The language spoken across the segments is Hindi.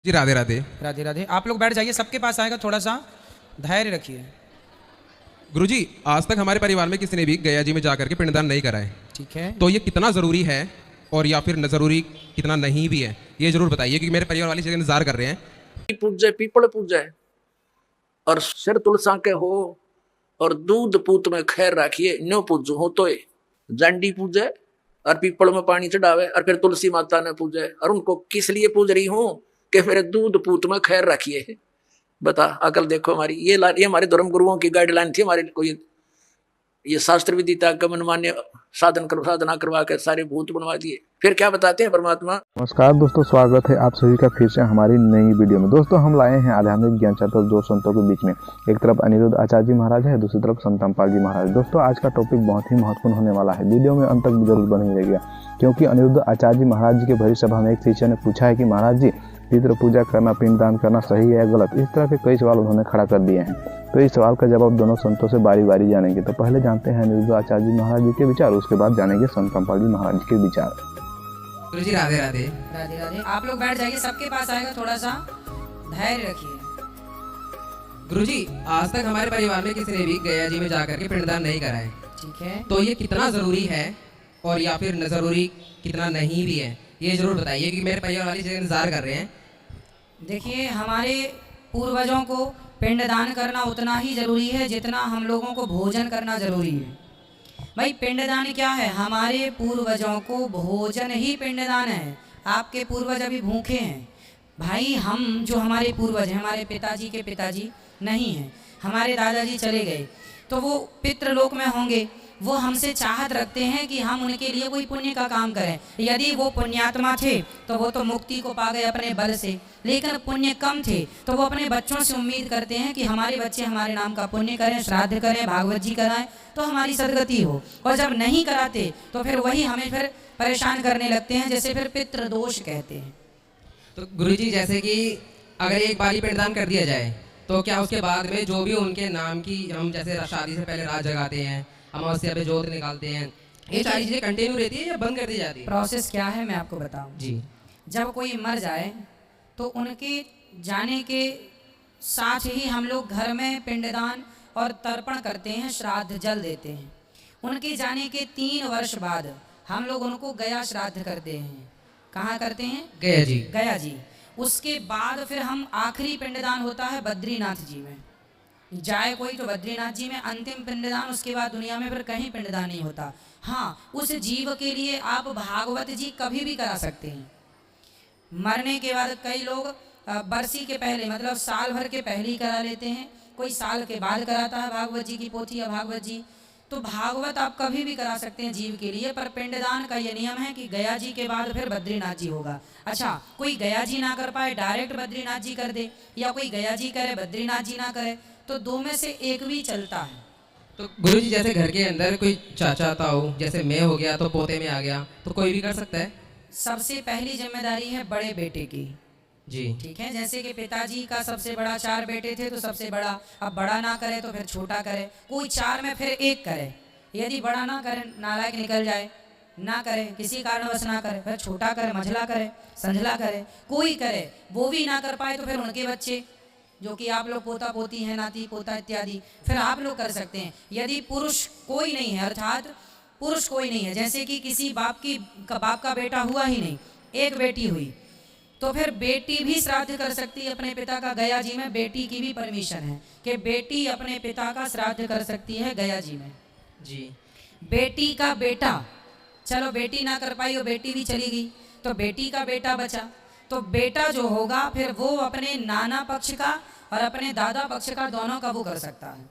जी राधे राधे। राधे राधे। आप लोग बैठ जाइए, सबके पास आएगा, थोड़ा सा धैर्य रखिए। गुरुजी, आज तक हमारे परिवार में किसी ने भी गया जी में जाकर के पिंडदान नहीं करा है, ठीक है, तो ये कितना ज़रूरी है और या फिर न ज़रूरी कितना नहीं भी है, ये जरूर बताइए क्योंकि मेरे परिवार वाले चीज़ें इंतजार कर रहे हैं। पूजे पीपल पूजे और सिर तुलसा के हो और दूध पूत में खैर राखिए, न्यो पूजू हो तो जांडी पूजे और पीपल में पानी चढ़ावे और फिर तुलसी माता ने पूजे। और उनको किस लिए पूज रही हूँ कि मेरे दूध पूत में खैर रखिए। बता, अकल देखो हमारी। ये हमारे धर्म गुरुओं की गाइडलाइन थी। हमारे कोई ये शास्त्र विदिता गमन मान्य साधना करवा के सारे भूत बनवा दिए। फिर क्या बताते हैं परमात्मा। नमस्कार दोस्तों, स्वागत है आप सभी का फिर से हमारी नई वीडियो में। दोस्तों, हम लाए हैं आध्यात्मिक ज्ञान चर्चा दो संतों के बीच में। एक तरफ अनिरुद्ध आचार्य जी महाराज है, दूसरी तरफ संत रामपाल जी महाराज। दोस्तों, आज का टॉपिक बहुत ही महत्वपूर्ण होने वाला है, वीडियो में अंत तक जरूर बने रहिएगा, क्योंकि अनिरुद्ध आचार्य जी महाराज जी के भरी सभा में एक शिष्य ने पूछा है कि महाराज जी, पितृ पूजा करना, पिंडदान करना सही है या गलत। इस तरह के कई सवाल उन्होंने खड़ा कर दिए हैं। तो इस सवाल का जवाब दोनों संतों से बारी बारी जानेंगे। तो पहले जानते हैं अनिरुद्ध आचार्य जी महाराज जी के विचार, उसके बाद जानेंगे संत रामपाल जी महाराज जी के विचार। गुरुजी राधे राधे। राधे राधे। आप लोग बैठ जाइए, सबके पास आएगा, थोड़ा सा धैर्य रखिए। गुरुजी, आज तक हमारे परिवार में किसी ने भी गया जी में जाकर के पिंडदान नहीं करा है, ठीक है, तो ये कितना ज़रूरी है और या फिर न ज़रूरी कितना नहीं भी है, ये जरूर बताइए क्योंकि मेरे परिवार वाले चीज़ें इंतजार कर रहे हैं। देखिए, हमारे पूर्वजों को पिंडदान करना उतना ही जरूरी है जितना हम लोगों को भोजन करना जरूरी है। भाई, पिंडदान क्या है? हमारे पूर्वजों को भोजन ही पिंडदान है। आपके पूर्वज अभी भूखे हैं भाई। हम जो हमारे पूर्वज हैं, हमारे पिताजी के पिताजी नहीं हैं, हमारे दादाजी चले गए, तो वो पितृलोक में होंगे। वो हमसे चाहत रखते हैं कि हम उनके लिए कोई पुण्य का काम करें। यदि वो पुण्यात्मा थे तो वो तो मुक्ति को पा गए अपने बल से, लेकिन पुण्य कम थे तो वो अपने बच्चों से उम्मीद करते हैं कि हमारे बच्चे हमारे नाम का पुण्य करें, श्राद्ध करें, भागवत जी कराएं, तो हमारी सदगति हो। और जब नहीं कराते तो फिर वही हमें फिर परेशान करने लगते हैं, जैसे फिर पितृदोष कहते हैं। तो गुरुजी, जैसे कि अगर एक बारी पिंडदान कर दिया जाए तो क्या उसके बाद में जो भी उनके नाम की, हम जैसे शादी से पहले रात जगाते हैं, अमावस्या पे जोत निकालते हैं, ये सारी चीजें कंटिन्यू रहती है या बंद कर दी जाती है? प्रोसेस क्या है मैं आपको बताऊं जी। जब कोई मर जाए तो उनके जाने के साथ ही हम लोग घर में पिंडदान और तर्पण करते हैं, श्राद्ध जल देते हैं। उनके जाने के 3 वर्ष बाद हम लोग उनको गया श्राद्ध करते हैं। कहाँ करते हैं? गया जी। गया जी। उसके बाद फिर हम आखिरी पिंडदान होता है बद्रीनाथ जी में। जाए कोई तो बद्रीनाथ जी में अंतिम पिंडदान, उसके बाद दुनिया में फिर कहीं पिंडदान नहीं होता। हाँ, उस जीव के लिए आप भागवत जी कभी भी करा सकते हैं। मरने के बाद कई लोग बरसी के पहले, मतलब साल भर के पहले ही करा लेते हैं, कोई साल के बाद कराता है भागवत जी की पोथी या भागवत जी। तो भागवत आप कभी भी करा सकते हैं जीव के लिए, पर पिंडदान का ये नियम है कि गया जी के बाद फिर बद्रीनाथ जी होगा। अच्छा, कोई गया जी ना कर पाए, डायरेक्ट बद्रीनाथ जी कर दे, या कोई गया जी करे बद्रीनाथ जी ना करे, तो 2 में से एक भी चलता है। तो गुरुजी, जैसे घर के अंदर कोई चाचा ताऊ, जैसे मैं हो गया तो पोते में आ गया, तो कोई भी कर सकता है? सबसे पहली जिम्मेदारी है बड़े बेटे की। जी, ठीक है, जैसे कि पिताजी का सबसे बड़ा 4 बेटे थे तो सबसे बड़ा, अब बड़ा ना करे तो फिर छोटा करे, कोई 4 में फिर 1 करे। यदि बड़ा ना करे, नालायक निकल जाए, ना करे, किसी कारणवश ना करे, फिर छोटा करे, मझला करे, संझला करे, कोई करे। वो भी ना कर पाए तो फिर उनके बच्चे, जो कि आप लोग पोता पोती हैं, नाती पोता इत्यादि, फिर आप लोग कर सकते हैं। यदि पुरुष कोई नहीं है, अर्थात पुरुष कोई नहीं है, जैसे कि किसी बाप का बेटा हुआ ही नहीं, एक बेटी हुई, तो फिर बेटी भी श्राद्ध कर सकती है अपने पिता का। गया जी में बेटी की भी परमिशन है कि बेटी अपने पिता का श्राद्ध कर सकती है गया जी में। जी। बेटी का बेटा, चलो बेटी ना कर पाई, वो बेटी भी चली गई, तो बेटी का बेटा बचा, तो बेटा जो होगा फिर वो अपने नाना पक्ष का और अपने दादा पक्ष का दोनों का वो कर सकता है।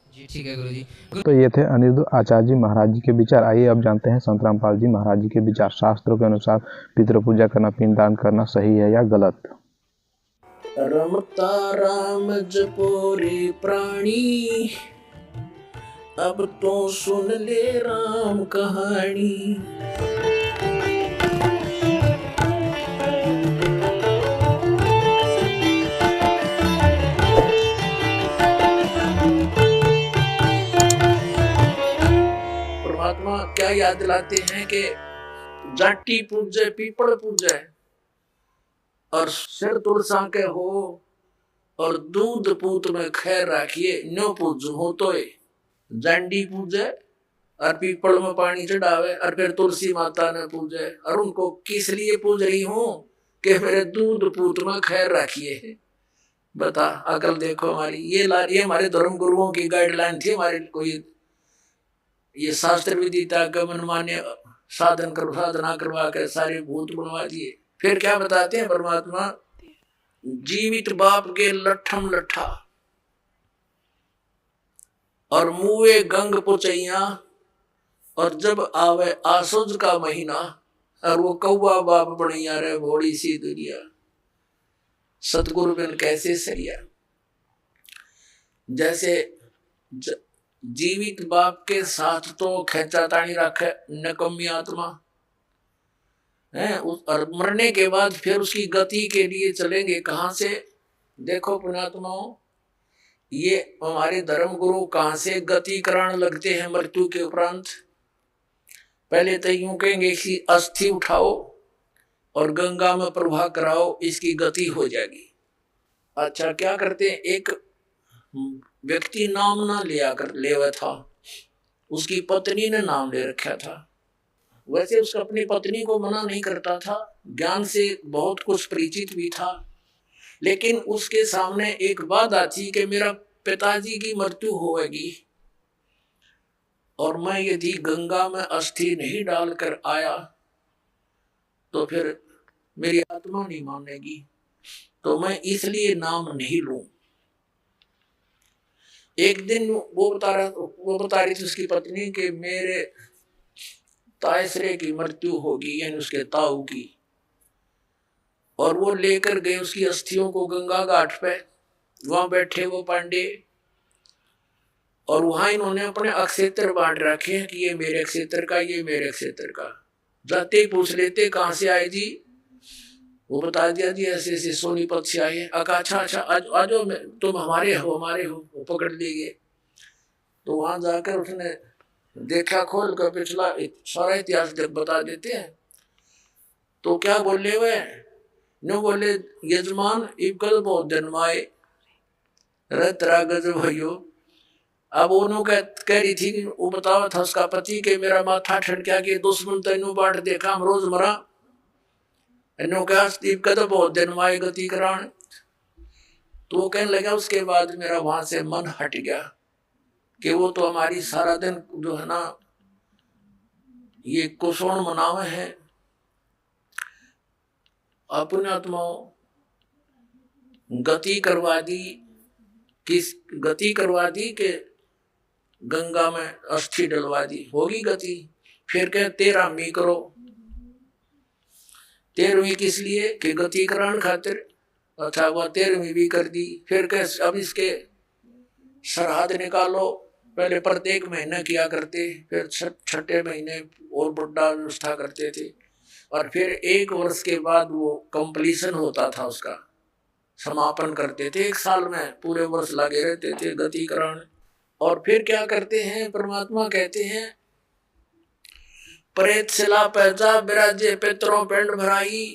जी, ठीक है गुरुजी। तो ये थे अनिरुद्ध आचार्य जी महाराज जी के विचार। आइए अब जानते हैं संत रामपाल जी महाराज जी के विचार। शास्त्रों के अनुसार पितृ पूजा करना, पिंडदान करना सही है या गलत? रमता राम जपोरे प्राणी, अब तो सुन ले राम कहानी। परमात्मा क्या याद दिलाते हैं कि जाटी पूजे पीपल पूजे और सिर तुलसा के हो और दूध पूत में खैर राखिए न्यो पूजू हो तो जांडी पूजे और पीपल में पानी चढ़ावे और फिर तुलसी माता ने पूजे और उनको किस लिए पूज रही हूं कि मेरे दूध पूत में खैर राखिए। बता अकल देखो हमारी। ये हमारे धर्म गुरुओं की गाइडलाइन थी। हमारे कोई ये शास्त्र विदिता गमन मान्य साधना करवा कर सारे भूत बनवा दिए। फिर क्या बताते हैं परमात्मा, जीवित बाप के लट्ठम लट्ठा और मुए गंग पुचैया और जब आवे आसुज का महीना और वो कौवा बाप बनैया रे भोड़ी सी दुनिया। सतगुरु बिन कैसे सरिया। जैसे जीवित बाप के साथ तो खेचा ताणी रखे नकम्मी आत्मा है, और मरने के बाद फिर उसकी गति के लिए चलेंगे कहां से। देखो पुण्यात्माओं, ये हमारे धर्म गुरु कहां से गति कराने लगते हैं मृत्यु के उपरांत। पहले तो यूं कहेंगे कि अस्थि उठाओ और गंगा में प्रवाह कराओ, इसकी गति हो जाएगी। अच्छा क्या करते हैं, एक व्यक्ति नाम ना लिया कर लेवा था, उसकी पत्नी ने नाम ले रखा था। वैसे उसका अपनी पत्नी को मना नहीं करता था, ज्ञान से बहुत कुछ परिचित भी था, लेकिन उसके सामने एक बात आती कि मेरा पिताजी की मृत्यु होगी और मैं यदि गंगा में अस्थि नहीं डालकर आया तो फिर मेरी आत्मा नहीं मानेगी, तो मैं इसलिए नाम नहीं लूं। एक दिन वो बता रही थी उसकी पत्नी कि मेरे तायसरे की मृत्यु होगी, यानी उसके ताऊ की, और वो लेकर गए उसकी अस्थियों को गंगा घाट पे। वहां बैठे वो पांडे और वहां इन्होंने अपने अक्षेत्र बांट रखे हैं कि ये मेरे क्षेत्र का, ये मेरे क्षेत्र का। जाते ही पूछ लेते कहां से आए जी, वो बता दिया जी ऐसे ऐसे सोनीपत से आए। अच्छा आज तुम हमारे हो वो पकड़ लिए गए। तो वहां जाकर उसने देखा, खोल कर पिछला सारा इतिहास बता देते हैं। तो क्या बोले वे नो बोले, यजमान इबकल बहुत जन्माए रतरा गजब भयो। अब उन्हों कह रही थी, वो बतावा था उसका पति के मेरा माथा ठनका के दुश्मन तेनू बांट देखा हम रोज मरा। बहुत जन्माए गति करान। तो वो कहने लगा उसके बाद मेरा वहां से मन हट गया कि वो तो हमारी सारा दिन जो है ना ये कुशोण मनावे हैं। अपने आत्माओं गति करवा दी, किस गति करवा दी कि गंगा में अस्थि डलवा दी, होगी गति। फिर कह 13वीं करो। 13वीं किस लिए कि गति कराने खातिर। अच्छा वह 13वीं भी कर दी। फिर कह अब इसके सरहद निकालो। पहले प्रत्येक महीने किया करते, फिर छठे महीने और बड़ा व्यवस्था करते थे, और फिर 1 वर्ष के बाद वो कंप्लीशन होता था, उसका समापन करते थे। 1 साल में पूरे वर्ष लगे रहते थे गति कराने। और फिर क्या करते हैं, परमात्मा कहते हैं प्रेत सिला पैजा बिराजे पितरों पेंड भराई।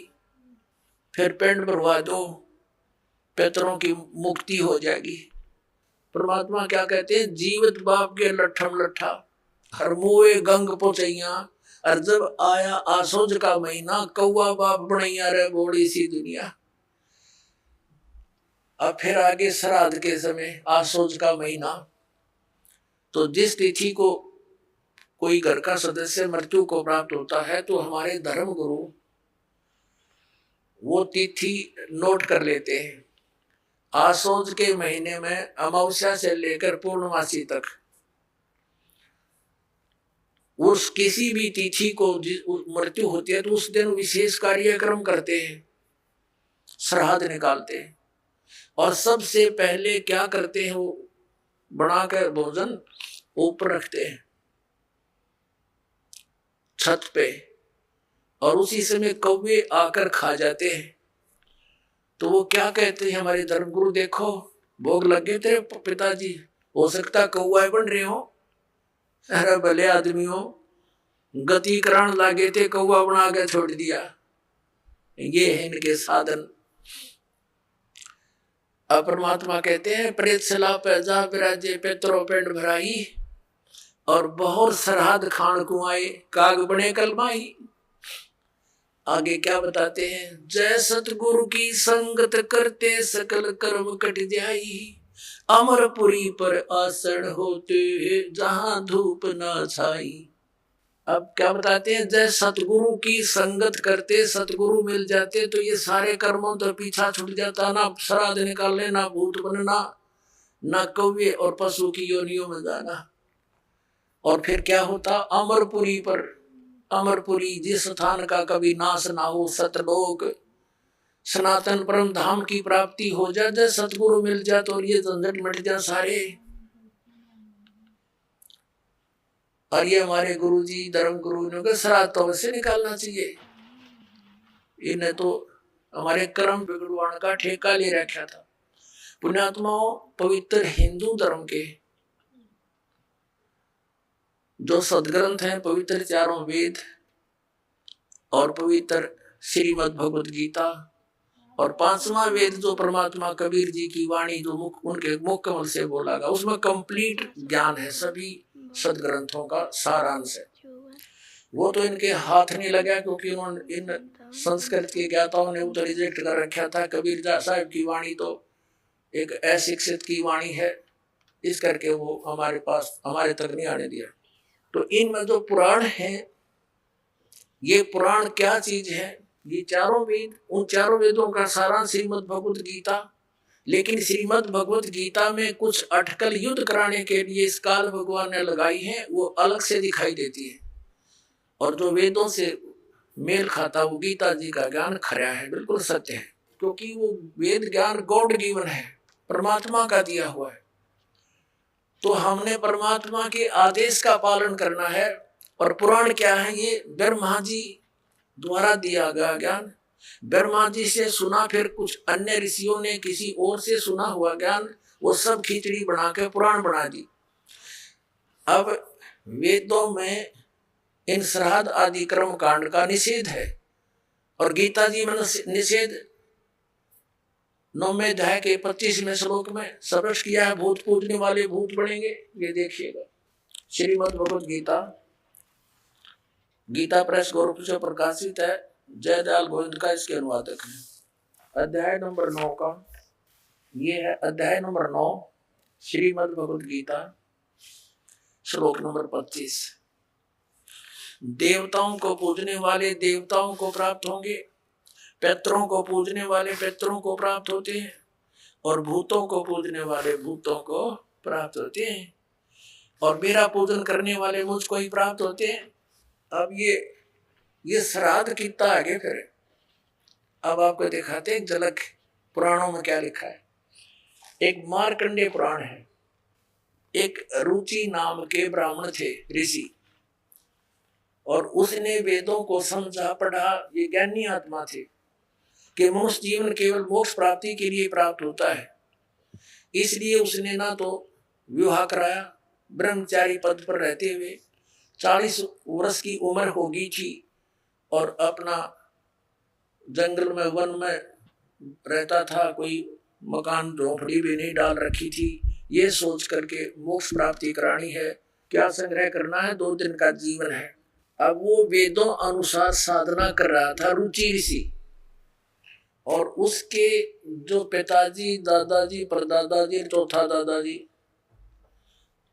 फिर पेंड भरवा दो, पितरों की मुक्ति हो जाएगी। परमात्मा क्या कहते हैं, जीवित बाप के लट्ठम लट्ठा हर मुए गंग पोचैया, और जब आया आसोज का महीना कौआ बाप बनैया रे बोड़ी सी दुनिया। अब फिर आगे श्राद्ध के समय आसोज का महीना। तो जिस तिथि को कोई घर का सदस्य मृत्यु को प्राप्त होता है तो हमारे धर्म गुरु वो तिथि नोट कर लेते हैं। आसोज के महीने में अमावस्या से लेकर पूर्णमासी तक उस किसी भी तिथि को मृत्यु होती है तो उस दिन विशेष कार्यक्रम करते हैं, श्राद्ध निकालते हैं। और सबसे पहले क्या करते हैं, वो बनाकर भोजन ऊपर रखते हैं छत पे, और उसी समय कौवे आकर खा जाते हैं। तो वो क्या कहते हैं हमारे धर्मगुरु, देखो भोग लगे तेरे पिताजी, हो सकता कौआ बन रहे हो। अरे भले आदमियों, गति करान लागे थे, कौआ बना के छोड़ दिया। ये है इनके साधन। अब परमात्मा कहते हैं प्रेत सला पैजा विराजे पेत्रो पेंड भराई और बहुत सरहद खान कुआए काग बने कलमाई। आगे क्या बताते हैं, जय सतगुरु की संगत करते सकल कर्म कट जाई, अमरपुरी पर आसन होते जहां धूप न छाई। अब क्या बताते हैं, जय सतगुरु की संगत करते सतगुरु मिल जाते तो ये सारे कर्मों तो पीछा छूट जाता, ना श्राद्ध निकालने, ना भूत बनना, ना कौवे और पशु की योनियों में जाना। और फिर क्या होता, अमरपुरी पर, अमरपुरी जिस स्थान का कभी नाश ना हो, सतलोक सनातन परम धाम की प्राप्ति हो जाए, जब सतगुरु मिल जाए तो ये झंझट मिट जाए सारे। और ये हमारे गुरु जी धर्म गुरु ने श्राद्ध तो अवश्य निकालना चाहिए, इन्हें तो हमारे कर्म बिगड़वाने का ठेका ले रखा था। पुण्यात्माओं, पवित्र हिंदू धर्म के जो सदग्रंथ हैं, पवित्र चारों वेद और पवित्र श्रीमद् भगवत गीता और 5वां वेद जो परमात्मा कबीर जी की वाणी जो उनके मुख कमल से बोला गया, उसमें कंप्लीट ज्ञान है, सभी सदग्रंथों का सारांश है। वो तो इनके हाथ नहीं लगा क्योंकि उन्होंने इन संस्कृत के ज्ञाताओं ने वो तो रिजेक्ट कर रखा था। कबीर साहब की वाणी तो एक अशिक्षित की वाणी है, इस करके वो हमारे पास, हमारे तक नहीं आने दिया। तो इनमें जो पुराण हैं, ये पुराण क्या चीज है, ये चारों वेद, उन चारों वेदों का सारांश श्रीमद् भगवत गीता। लेकिन श्रीमद् भगवत गीता में कुछ अटकल युद्ध कराने के लिए इस काल भगवान ने लगाई है, वो अलग से दिखाई देती है। और जो वेदों से मेल खाता वो गीता जी का ज्ञान खरा है, बिल्कुल सत्य है, क्योंकि वो वेद ज्ञान गॉड गिवन है, परमात्मा का दिया हुआ है। तो हमने परमात्मा के आदेश का पालन करना है। और पुराण क्या है, ये ब्रह्मा जी द्वारा दिया गया ज्ञान, ब्रह्मा जी से सुना, फिर कुछ अन्य ऋषियों ने किसी और से सुना हुआ ज्ञान, वो सब खिचड़ी बना के पुराण बना दी। अब वेदों में इन श्राद्ध आदि कर्म कांड का निषेध है और गीता जी में निषेध 9वें अध्याय के 25वें श्लोक में स्पष्ट किया है, भूत पूजने वाले भूत बनेंगे। ये देखिएगा, श्रीमद् भगवत गीता, गीता प्रेस गोरखपुर से प्रकाशित है, जयदयाल गोविंद का इसके अनुवादक है। अध्याय नंबर 9 का ये है, अध्याय नंबर 9 श्रीमद् भगवत गीता, श्लोक नंबर 25। देवताओं को पूजने वाले देवताओं को प्राप्त होंगे, पितरों को पूजने वाले पितरों को प्राप्त होते हैं और भूतों को पूजने वाले भूतों को प्राप्त होते हैं और मेरा पूजन करने वाले मुझको ही प्राप्त होते हैं। अब ये श्राद्ध कितना आगे फिर अब आपको दिखाते हैं झलक पुराणों में क्या लिखा है। एक मार्कंडेय पुराण है, एक रुचि नाम के ब्राह्मण थे, ऋषि, और उसने वेदों को समझा पढ़ा। ये ज्ञानी आत्मा थे कि मनुष्य जीवन केवल मोक्ष प्राप्ति के लिए प्राप्त होता है, इसलिए उसने ना तो विवाह कराया, ब्रह्मचारी पद पर रहते हुए 40 वर्ष की उम्र हो गई थी और अपना जंगल में वन में रहता था, कोई मकान झोंपड़ी भी नहीं डाल रखी थी। ये सोच करके मोक्ष प्राप्ति करानी है, क्या संग्रह करना है, 2 दिन का जीवन है। अब वो वेदों अनुसार साधना कर रहा था, रुचि ऋषि, और उसके जो पिताजी, दादाजी, परदादाजी, चौथा दादाजी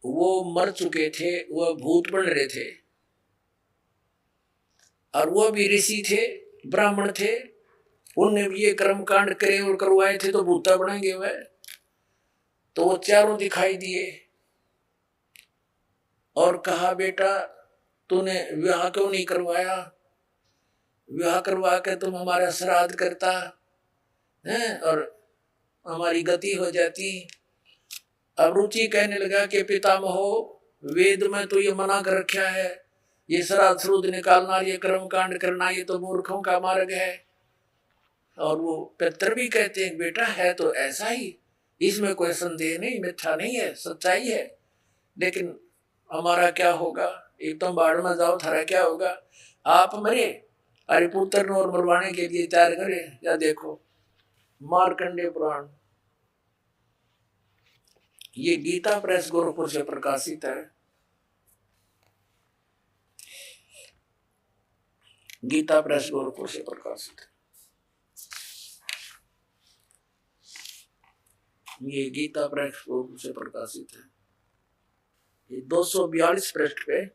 वो मर चुके थे, वह भूत बन रहे थे और वह भी ऋषि थे, ब्राह्मण थे, उनने भी ये कर्म कांड करे और करवाए थे, तो भूता बनेंगे वह। तो वो चारों दिखाई दिए और कहा, बेटा तूने विवाह क्यों नहीं करवाया, विवाह करवा के तुम हमारा श्राद्ध करता है और हमारी गति हो जाती। अब रुचि कहने लगा कि पितामहो, वेद में तो ये मना कर रखा है, ये श्राद्ध श्रुद्ध निकालना, ये कर्म कांड करना, ये तो मूर्खों का मार्ग है। और वो पितर भी कहते हैं, बेटा है तो ऐसा ही, इसमें कोई संदेह नहीं, मिथ्या नहीं है, सच्चाई है, लेकिन हमारा क्या होगा, एक तो बाढ़ में जाओ, थारा क्या होगा, आप मरे, अरे पुत्र और मरवाने के लिए तैयार करे। या देखो मार्कंडेय पुराण ये गीता प्रेस गोरखपुर से प्रकाशित है। गीता प्रेस गोरखपुर से प्रकाशित है। ये गीता प्रेस गोरखपुर से प्रकाशित है। ये 242 पृष्ठ पे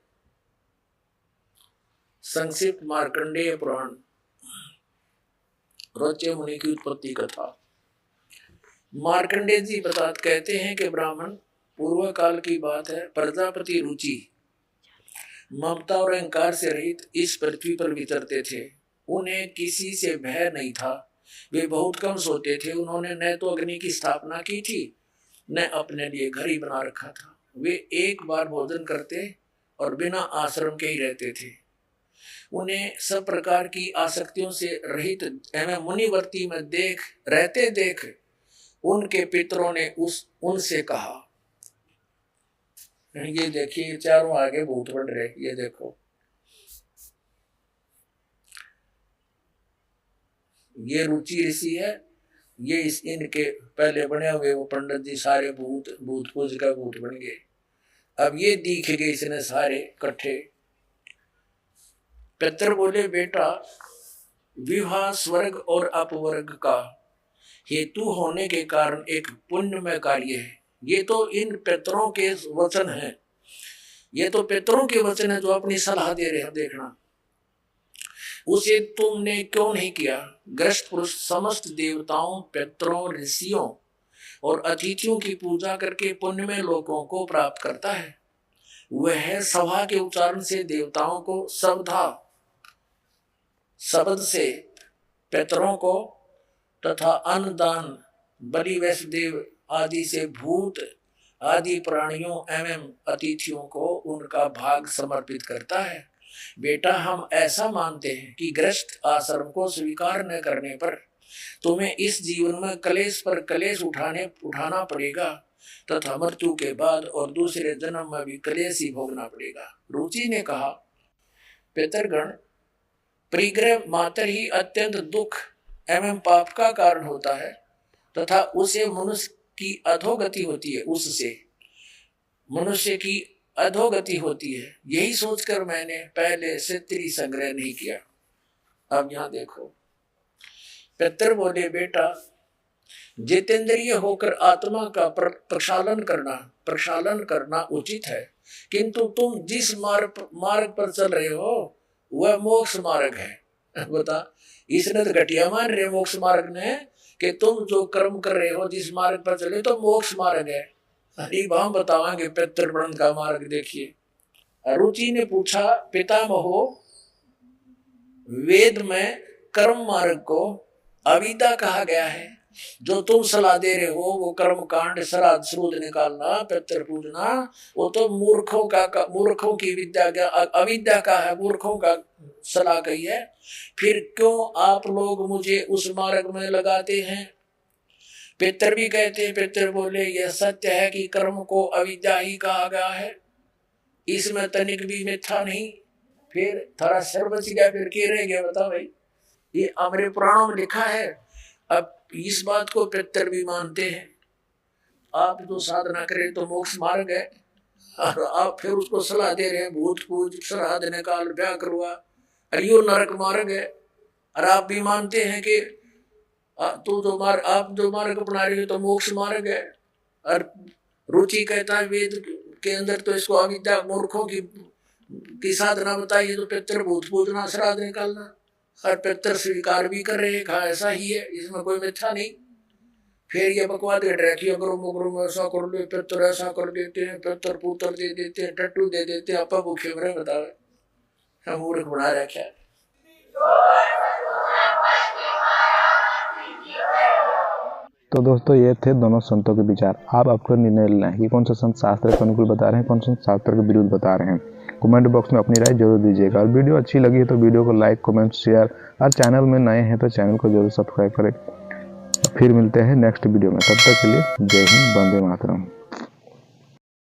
संक्षिप्त मार्कंडेय पुराण रोचे मुनि की उत्पत्ति कथा। मार्कंडेय जी कहते हैं कि ब्राह्मण पूर्व काल की बात है, प्रजापति रुचि ममता और अहंकार से रहित इस पृथ्वी पर विचरते थे। उन्हें किसी से भय नहीं था, वे बहुत कम सोते थे। उन्होंने न तो अग्नि की स्थापना की थी, न अपने लिए घर ही बना रखा था। वे एक बार भोजन करते और बिना आश्रम के ही रहते थे। उन्हें सब प्रकार की आसक्तियों से रहित एवं मुनिवर्ती में देख उनके पितरों ने उनसे कहा। ये देखिए चारों आगे भूत बढ़ रहे, ये देखो, ये रुचि ऋषि है, ये इनके पहले बने हुए वो पंडित जी सारे भूत पूज का भूत बन गए। अब ये दिख गए इसने सारे इकट्ठे। पितर बोले, बेटा विवाह स्वर्ग और अपवर्ग का हेतु होने के कारण एक पुण्यमय कार्य है। ये तो इन पितरों के वचन हैं, ये तो पितरों के वचन है जो अपनी सलाह दे रहे हैं। देखना, उसे तुमने क्यों नहीं किया? ग्रस्त पुरुष समस्त देवताओं, पितरों, ऋषियों और अतिथियों की पूजा करके पुण्यमय लोकों को प्राप्त करता है। वह सभा के उच्चारण से देवताओं को सवधा, शब्द से पितरों को तथा अन्नदान, बलि, वैष्णदेव आदि से भूत आदि प्राणियों एवं अतिथियों को उनका भाग समर्पित करता है। बेटा, हम ऐसा मानते हैं कि गृहस्थ आश्रम को स्वीकार न करने पर तुम्हें इस जीवन में कलेश पर कलेश उठाना पड़ेगा तथा मृत्यु के बाद और दूसरे जन्म में भी कलेश ही भोगना पड़ेगा। रुचि ने कहा, पितरगण, परिग्रह मात्र ही अत्यंत दुख एवं पाप का कारण होता है तथा उसे मनुष्य की अधोगति होती है, उससे मनुष्य की अधोगति होती है। यही सोचकर मैंने पहले से स्त्री संग्रह नहीं किया। अब यहां देखो, पितर बोले, बेटा जितेंद्रिय होकर आत्मा का प्रक्षालन करना उचित है, किंतु तुम जिस मार्ग पर चल रहे हो वह मोक्ष मार्ग है। बता, इसने तो घटिया मान रहे मोक्ष मार्ग ने कि तुम जो कर्म कर रहे हो जिस मार्ग पर चले तो मोक्ष मार्ग है। अरे हम बतावांगे पितृवर्ण का मार्ग। देखिए, रुचि ने पूछा, पितामहो, वेद में कर्म मार्ग को अविद्या कहा गया है। जो तुम सलाह दे रहे हो वो कर्म कांड, श्राद्ध श्रूद निकालना, पितृ पूजना, वो तो मूर्खों की विद्या का, अविद्या का है, मूर्खों का सलाह कही है। फिर क्यों आप लोग मुझे उस मार्ग में लगाते हैं? पितर भी कहते हैं। पितर बोले, यह सत्य है कि कर्म को अविद्या ही कहा गया है, इसमें तनिक भी मिथ्या नहीं। फिर थोड़ा सर बच गया, फिर क्या रह गया? बता भाई, ये हमारे पुराणों में लिखा है। अब इस बात को पितर भी मानते हैं। आप जो साधना करें तो मोक्ष मार्ग है, और आप फिर उसको सलाह दे रहे हैं भूत पूज, श्राद्ध निकाल, ब्याह करवा, अरे यो नरक मार्ग है। और आप भी मानते हैं कि आप जो मार्ग अपना रहे हो तो मोक्ष मार्ग है। और रुचि कहता है वेद के अंदर तो इसको अविद्या, मूर्खों की साधना बताइए, तो पितर भूत पूजना, श्राद्ध निकालना, और पितर स्वीकार भी कर रहे हैं, कहा ऐसा ही है, इसमें कोई मिथ्या नहीं। फिर ये बकवाद कर रहे कि अगर ऐसा कर ले, पितर ऐसा कर देते हैं, पितर पुत्र दे देते हैं, टट्टू दे देते हैं, आपा भूखे मरे। बताओ, हम मूर्ख बना रहे क्या? तो दोस्तों, ये थे दोनों संतों के विचार। आप आपको निर्णय लेना है कि कौन सा संत शास्त्र के अनुकूल बता रहे हैं, कौन सा शास्त्र के विरुद्ध बता रहे हैं। कमेंट बॉक्स में अपनी राय जरूर दीजिएगा। और वीडियो अच्छी लगी है तो वीडियो को लाइक, कमेंट, शेयर, और चैनल में नए हैं तो चैनल को जरूर सब्सक्राइब करें। फिर मिलते हैं नेक्स्ट वीडियो में, तब तक के लिए जय हिंद, वंदे मातरम।